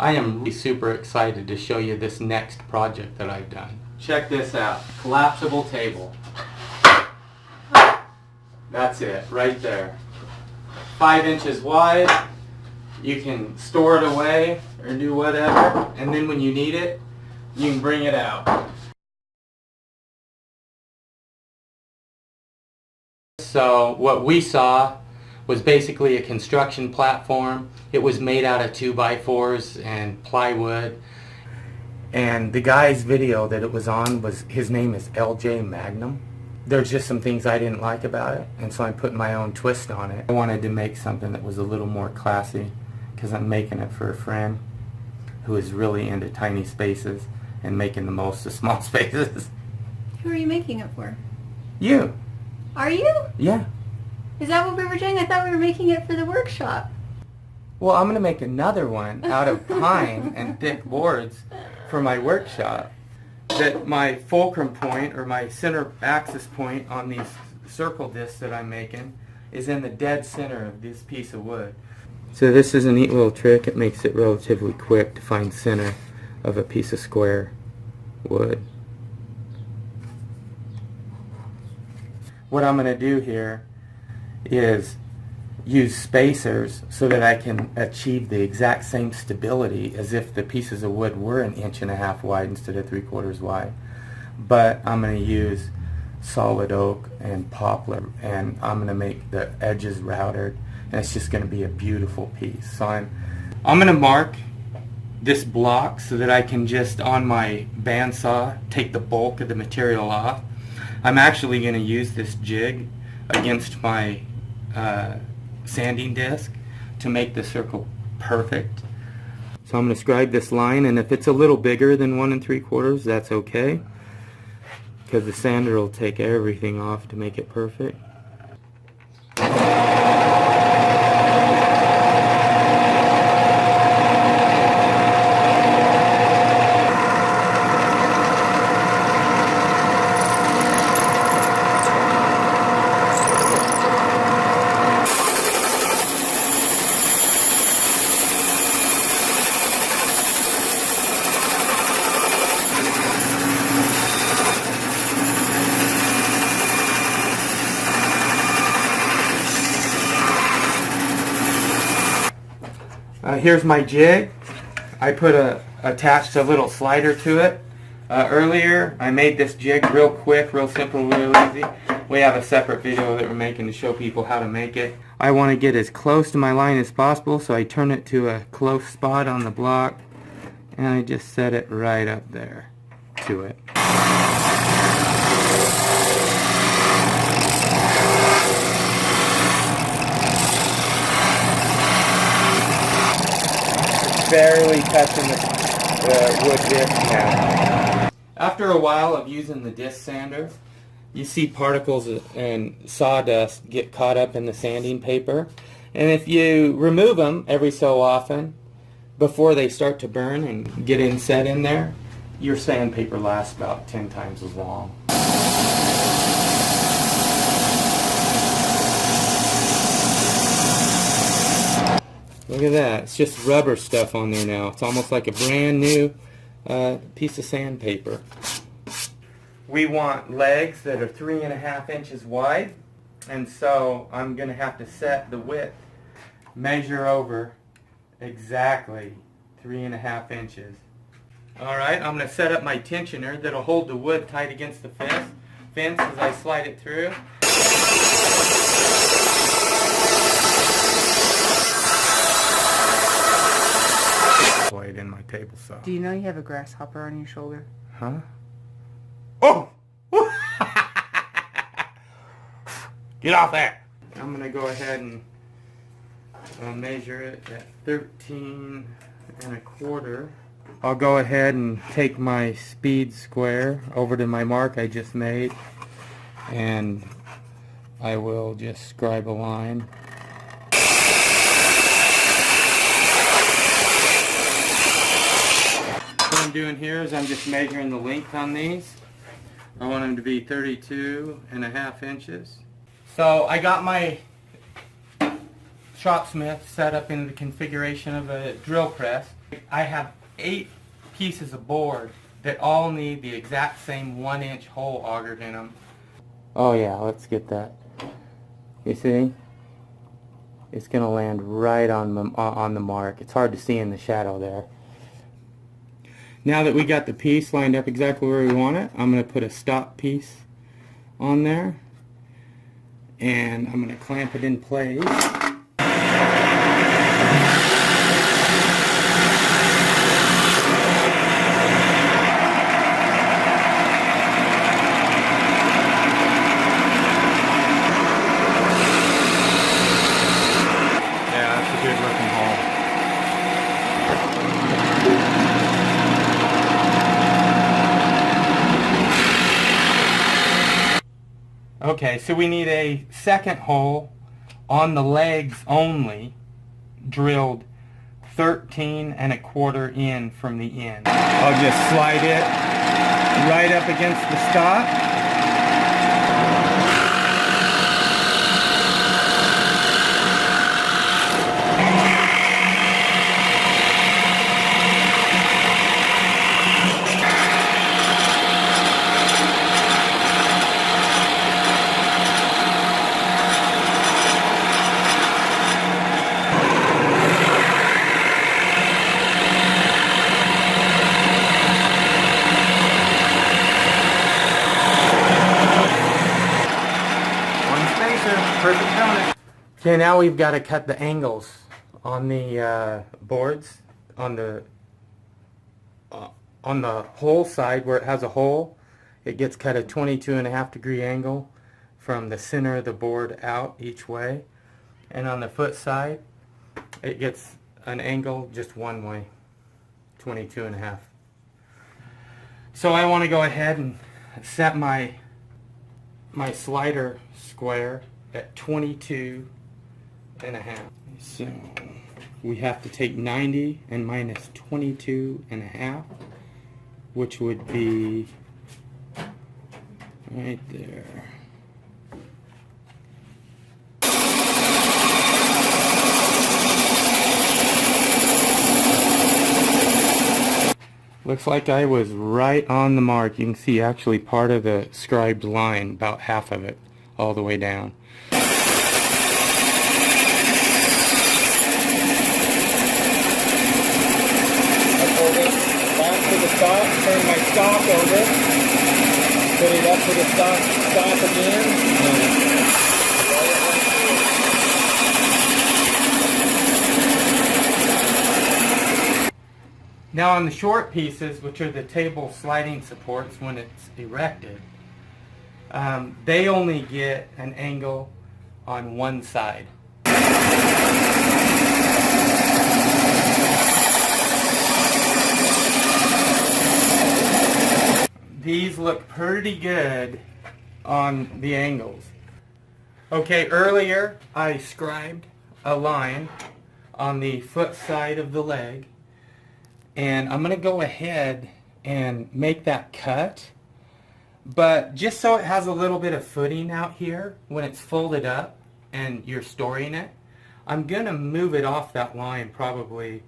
I am really super excited to show you this next project that I've done. Check this out. Collapsible table. That's it, right there. 5 inches wide. You can store it away or do whatever, and then when you need it, you can bring it out. So what we saw was basically a construction platform. It was made out of 2x4s and plywood. And the guy's video that it was on was, his name is LJ Magnum. There's just some things I didn't like about it, and so I put my own twist on it. I wanted to make something that was a little more classy because I'm making it for a friend who is really into tiny spaces and making the most of small spaces. Who are you making it for? You. Are you? Yeah. Is that what we were doing? I thought we were making it for the workshop. Well, I'm going to make another one out of pine and thick boards for my workshop. That my fulcrum point, or my center axis point on these circle discs that I'm making, is in the dead center of this piece of wood. So this is a neat little trick. It makes it relatively quick to find center of a piece of square wood. What I'm going to do here is use spacers so that I can achieve the exact same stability as if the pieces of wood were 1.5 inches wide instead of 3/4 wide. But I'm going to use solid oak and poplar, and I'm going to make the edges routed, and it's just going to be a beautiful piece. So I'm going to mark this block so that I can just on my bandsaw take the bulk of the material off. I'm actually going to use this jig against my sanding disc to make the circle perfect. So I'm going to scribe this line, and if it's a little bigger than 1 3/4, that's okay, because the sander will take everything off to make it perfect. Here's my jig. I attached a little slider to it. Earlier I made this jig real quick, real simple, real easy. We have a separate video that we're making to show people how to make it. I want to get as close to my line as possible, so I turn it to a close spot on the block, and I just set it right up there to it. Barely touching the wood disc now. After a while of using the disc sander, you see particles and sawdust get caught up in the sanding paper, and if you remove them every so often before they start to burn and get inset in there, your sandpaper lasts about 10 times as long. Look at that. It's just rubber stuff on there now. It's almost like a brand new piece of sandpaper. We want legs that are 3.5 inches wide, and so I'm going to have to set the width, measure over exactly 3.5 inches. Alright, I'm going to set up my tensioner that'll hold the wood tight against the fence as I slide it through. Blade in my table saw. Do you know you have a grasshopper on your shoulder? Huh? Oh! Get off that! I'm going to go ahead and measure it at 13.25. I'll go ahead and take my speed square over to my mark I just made, and I will just scribe a line. What I'm doing here is I'm just measuring the length on these. I want them to be 32.5 inches. So I got my shopsmith set up in the configuration of a drill press. I have 8 pieces of board that all need the exact same 1-inch hole augered in them. Oh yeah, let's get that. You see? It's going to land right on the mark. It's hard to see in the shadow there. Now that we got the piece lined up exactly where we want it, I'm going to put a stop piece on there. And I'm going to clamp it in place. Good looking hole. Okay, so we need a second hole on the legs only, drilled 13¼ in from the end. I'll just slide it right up against the stop. Perfect donut. Okay, now we've got to cut the angles on the boards on the hole side where it has a hole. It gets cut a 22.5-degree angle from the center of the board out each way, and on the foot side it gets an angle just one way, 22.5. So I want to go ahead and set my slider square at 22.5. So we have to take 90 and minus 22.5, which would be right there. Looks like I was right on the mark. You can see actually part of the scribed line, about half of it, all the way down. Back to the stop, turn my stock over, put it up to the stop again, and roll it right through. Now on the short pieces, which are the table sliding supports when it's erected, they only get an angle on one side. These look pretty good on the angles. Okay, earlier I scribed a line on the foot side of the leg, and I'm going to go ahead and make that cut, but just so it has a little bit of footing out here when it's folded up and you're storing it, I'm going to move it off that line probably,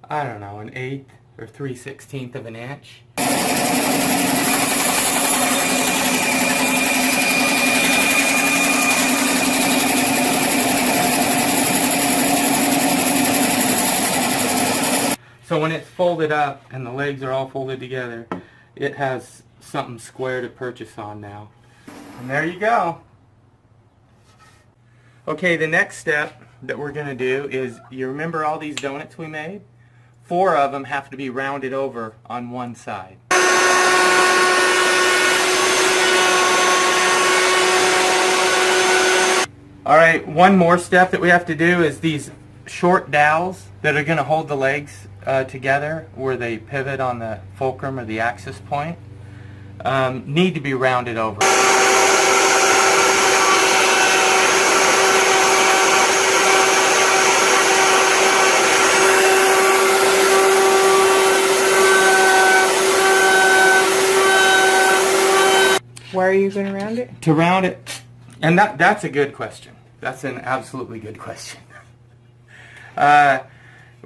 I don't know, 1/8 or 3/16 of an inch. So when it's folded up and the legs are all folded together, it has something square to purchase on now. And there you go. Okay, the next step that we're going to do is, you remember all these donuts we made? 4 of them have to be rounded over on one side. Alright, one more step that we have to do is these short dowels that are going to hold the legs together where they pivot on the fulcrum or the axis point need to be rounded over. Why are you going to round it? To round it, and that's a good question. That's an absolutely good question.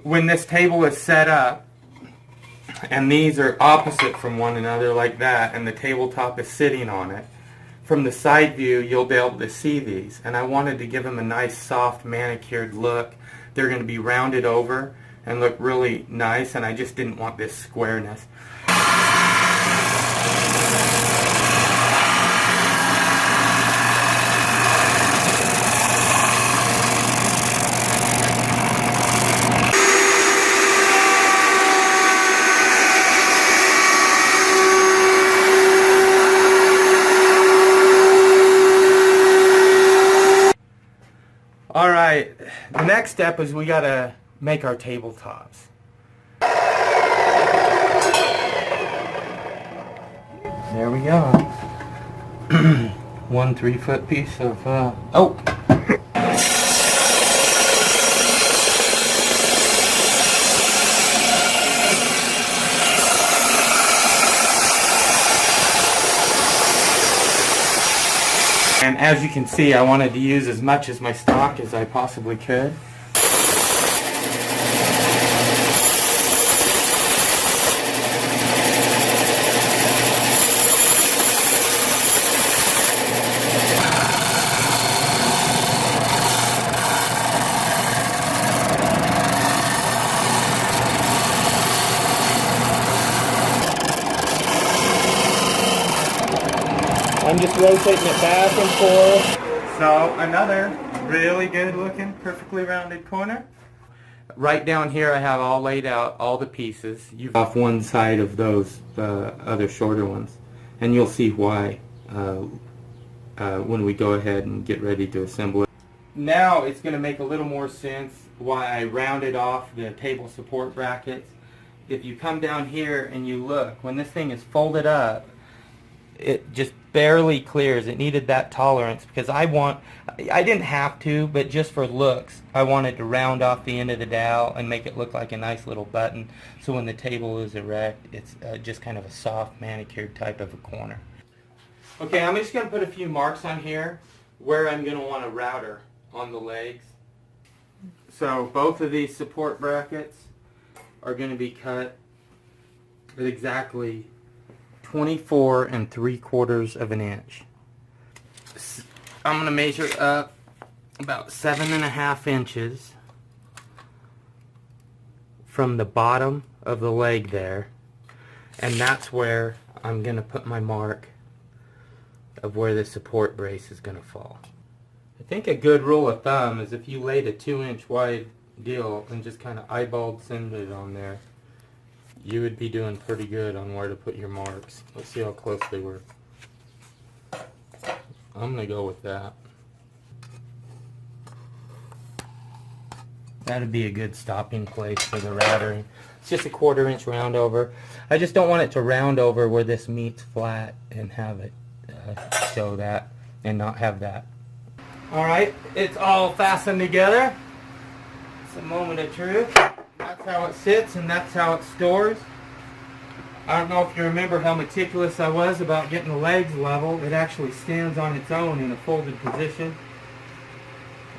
When this table is set up, And these are opposite from one another like that, and the tabletop is sitting on it. From the side view, you'll be able to see these, and I wanted to give them a nice soft manicured look. They're going to be rounded over and look really nice, and I just didn't want this squareness. Alright, the next step is we gotta make our tabletops. There we go. 1 3-foot piece of, oh! And as you can see, I wanted to use as much as my stock as I possibly could. I'm just rotating it back and forth. So another really good looking, perfectly rounded corner. Right down here I have all laid out, all the pieces. You've off one side of those other shorter ones. And you'll see why when we go ahead and get ready to assemble it. Now it's going to make a little more sense why I rounded off the table support brackets. If you come down here and you look, when this thing is folded up, it just barely clears. It needed that tolerance because I didn't have to, but just for looks, I wanted to round off the end of the dowel and make it look like a nice little button. So when the table is erect, it's just kind of a soft manicured type of a corner. Okay, I'm just going to put a few marks on here where I'm going to want a router on the legs. So both of these support brackets are going to be cut at exactly 24 3/4 of an inch. I'm going to measure up about 7.5 inches from the bottom of the leg there, and that's where I'm going to put my mark of where the support brace is going to fall. I think a good rule of thumb is if you laid a 2-inch wide deal and just kind of eyeballed send it on there, you would be doing pretty good on where to put your marks. Let's see how close they were. I'm going to go with that. That'd be a good stopping place for the routering. It's just a 1/4 inch round over. I just don't want it to round over where this meets flat and have it show that and not have that. Alright, it's all fastened together. It's a moment of truth. That's how it sits and that's how it stores. I don't know if you remember how meticulous I was about getting the legs level. It actually stands on its own in a folded position.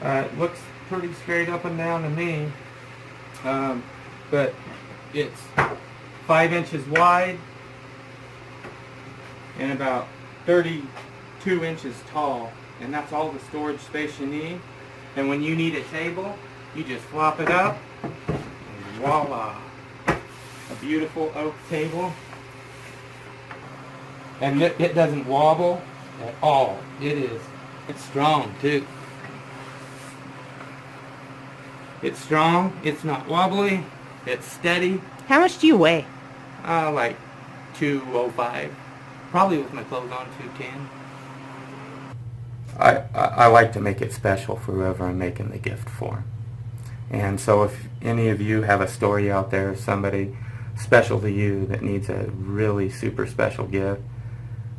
It looks pretty straight up and down to me. But it's 5 inches wide and about 32 inches tall. And that's all the storage space you need. And when you need a table, you just flop it up. Voila! A beautiful oak table. And it doesn't wobble at all. It's strong too. It's strong, it's not wobbly, it's steady. How much do you weigh? Like 205. Probably with my clothes on, 210. I like to make it special for whoever I'm making the gift for. And so if any of you have a story out there, somebody special to you that needs a really super special gift,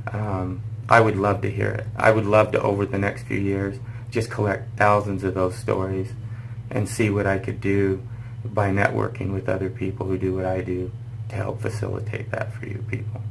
I would love to hear it. I would love to, over the next few years, just collect thousands of those stories and see what I could do by networking with other people who do what I do to help facilitate that for you people.